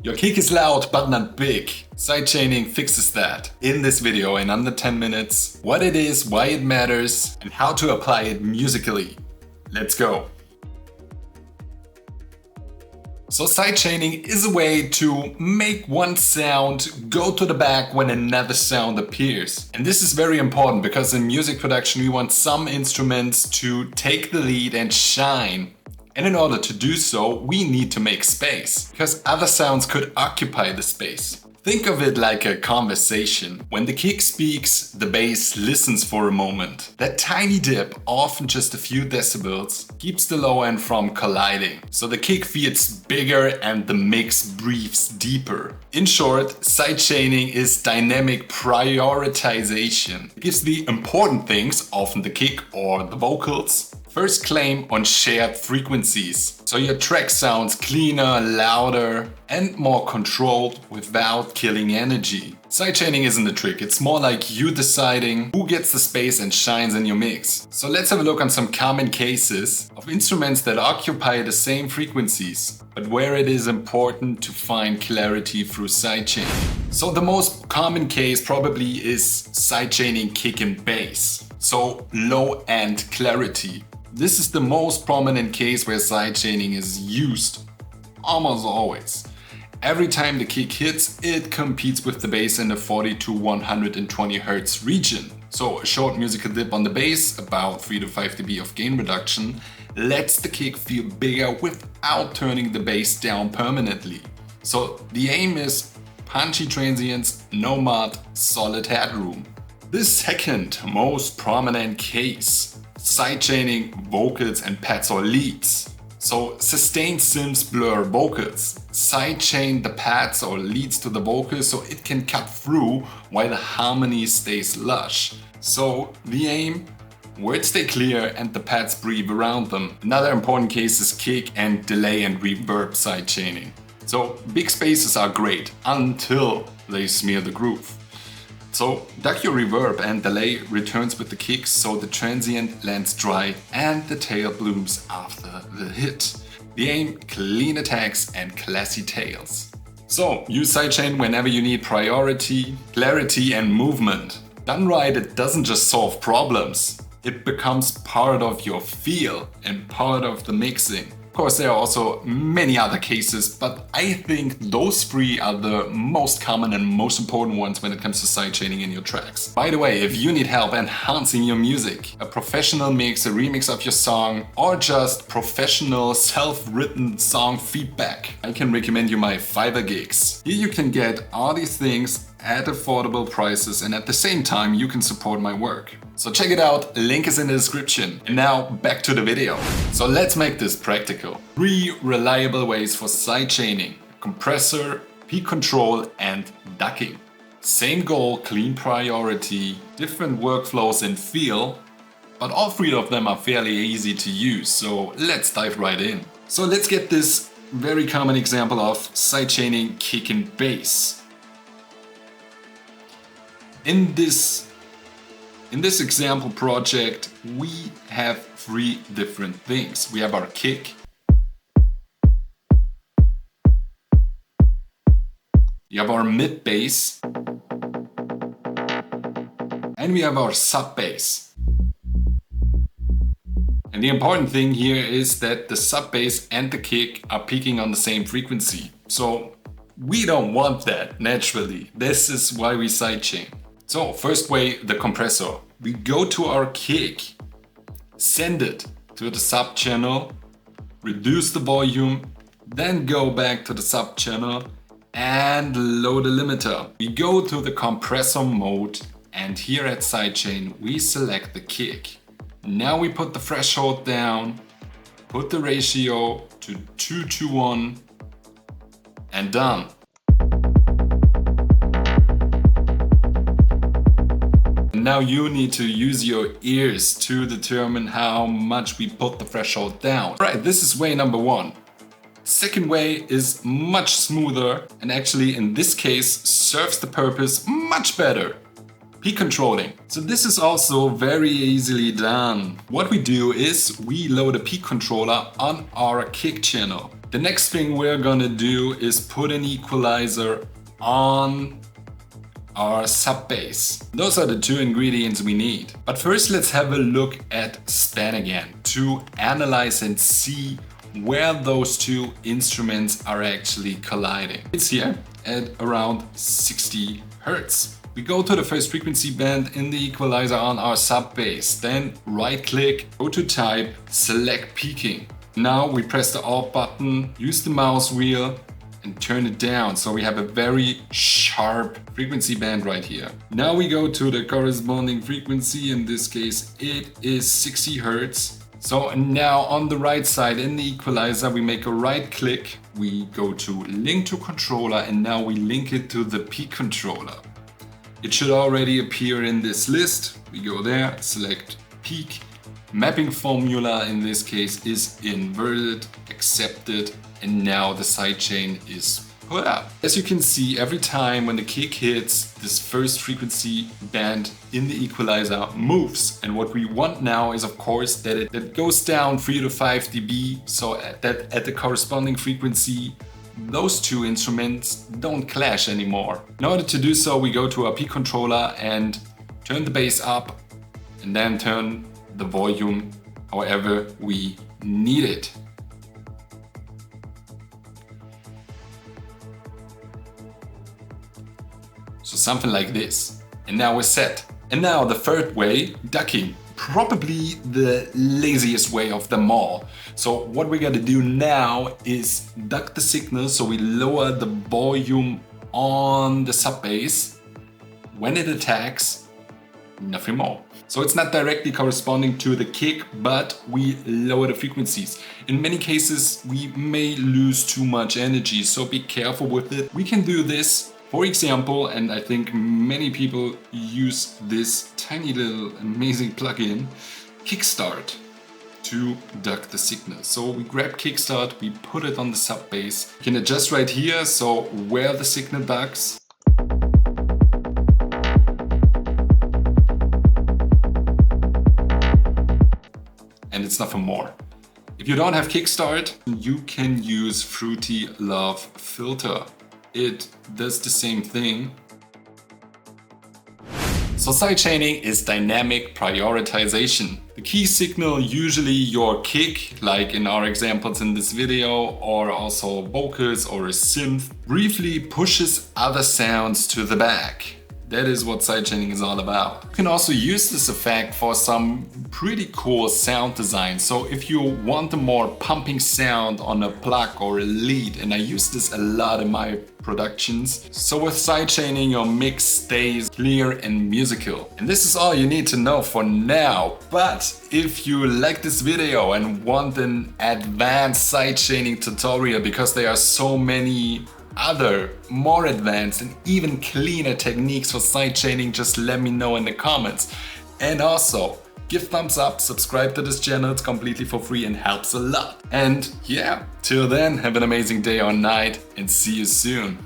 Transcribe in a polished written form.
Your kick is loud but not big. Sidechaining fixes that. In this video in under 10 minutes, what it is, why it matters, and how to apply it musically. Let's go. So sidechaining is a way to make one sound go to the back when another sound appears. And this is very important because in music production we want some instruments to take the lead and shine. And in order to do so, we need to make space, because other sounds could occupy the space. Think of it like a conversation. When the kick speaks, the bass listens for a moment. That tiny dip, often just a few decibels, keeps the low end from colliding. So the kick feels bigger and the mix breathes deeper. In short, sidechaining is dynamic prioritization. It gives the important things, often the kick or the vocals, first claim on shared frequencies. So your track sounds cleaner, louder, and more controlled without killing energy. Sidechaining isn't a trick, it's more like you deciding who gets the space and shines in your mix. So let's have a look on some common cases of instruments that occupy the same frequencies, but where it is important to find clarity through sidechaining. So the most common case probably is sidechaining kick and bass. So low end clarity. This is the most prominent case where sidechaining is used, almost always. Every time the kick hits, it competes with the bass in the 40 to 120 Hz region. So a short musical dip on the bass, about 3 to 5 dB of gain reduction, lets the kick feel bigger without turning the bass down permanently. So the aim is punchy transients, no mud, solid headroom. The second most prominent case, sidechaining vocals and pads or leads. So sustained synths blur vocals. Sidechain the pads or leads to the vocals so it can cut through while the harmony stays lush. So the aim, words stay clear and the pads breathe around them. Another important case is kick and delay and reverb sidechaining. So big spaces are great until they smear the groove. So duck your reverb and delay returns with the kicks so the transient lands dry and the tail blooms after the hit. The aim, clean attacks and classy tails. So use sidechain whenever you need priority, clarity and movement. Done right, it doesn't just solve problems. It becomes part of your feel and part of the mixing. Of course, there are also many other cases, but I think those three are the most common and most important ones when it comes to sidechaining in your tracks. By the way, if you need help enhancing your music, a professional mix, a remix of your song, or just professional self-written song feedback, I can recommend you my Fiverr gigs. Here you can get all these things at affordable prices and at the same time you can support my work. So check it out, link is in the description. And now back to the video. So let's make this practical. 3 reliable ways for sidechaining: compressor, peak control and ducking. Same goal, clean priority, different workflows and feel, but all 3 of them are fairly easy to use. So let's dive right in. So let's get this very common example of sidechaining kick and bass. In this example project, we have 3 different things. We have our kick, we have our mid bass, and we have our sub bass. And the important thing here is that the sub bass and the kick are peaking on the same frequency. So we don't want that naturally. This is why we sidechain. So first way, the compressor. We go to our kick, send it to the sub channel, reduce the volume, then go back to the sub channel and load the limiter. We go to the compressor mode and here at sidechain we select the kick. Now we put the threshold down, put the ratio to 2:1 and done. Now you need to use your ears to determine how much we put the threshold down. Right, this is way number 1. Second way is much smoother and actually in this case serves the purpose much better. Peak controlling. So this is also very easily done. What we do is we load a peak controller on our kick channel. The next thing we're gonna do is put an equalizer on our sub bass. Those are the two ingredients we need. But first let's have a look at span again to analyze and see where those two instruments are actually colliding. It's here at around 60 Hertz. We go to the first frequency band in the equalizer on our sub bass, then right click, go to type, select peaking. Now we press the Alt button, use the mouse wheel and turn it down, so we have a very sharp frequency band right here. Now we go to the corresponding frequency, in this case it is 60 Hertz. So now on the right side in the equalizer we make a right click, we go to link to controller and now we link it to the peak controller. It should already appear in this list. We go there, select peak. Mapping formula in this case is inverted, accepted, and now the sidechain is put up. As you can see, every time when the kick hits, this first frequency band in the equalizer moves. And what we want now is of course that it goes down 3 to 5 dB, so that at the corresponding frequency those two instruments don't clash anymore. In order to do so, we go to our peak controller and turn the bass up and then turn the volume however we need it. So something like this. And now we're set. And now the third way, ducking. Probably the laziest way of them all. So what we're gonna do now is duck the signal, so we lower the volume on the sub bass. When it attacks, nothing more. So it's not directly corresponding to the kick, but we lower the frequencies. In many cases, we may lose too much energy, so be careful with it. We can do this, for example, and I think many people use this tiny little amazing plugin, Kickstart, to duck the signal. So we grab Kickstart, we put it on the sub bass. You can adjust right here, so where the signal ducks. And it's nothing more. If you don't have Kickstart, you can use Fruity Love Filter. It does the same thing. So sidechaining is dynamic prioritization. The key signal, usually your kick, like in our examples in this video, or also vocals or a synth, briefly pushes other sounds to the back. That is what sidechaining is all about. You can also use this effect for some pretty cool sound design. So if you want a more pumping sound on a plug or a lead, and I use this a lot in my productions. So with sidechaining, your mix stays clear and musical. And this is all you need to know for now. But if you like this video and want an advanced sidechaining tutorial, because there are so many other more advanced and even cleaner techniques for sidechaining, just let me know in the comments. And also give thumbs up, subscribe to this channel, it's completely for free and helps a lot. And yeah, till then, have an amazing day or night and see you soon.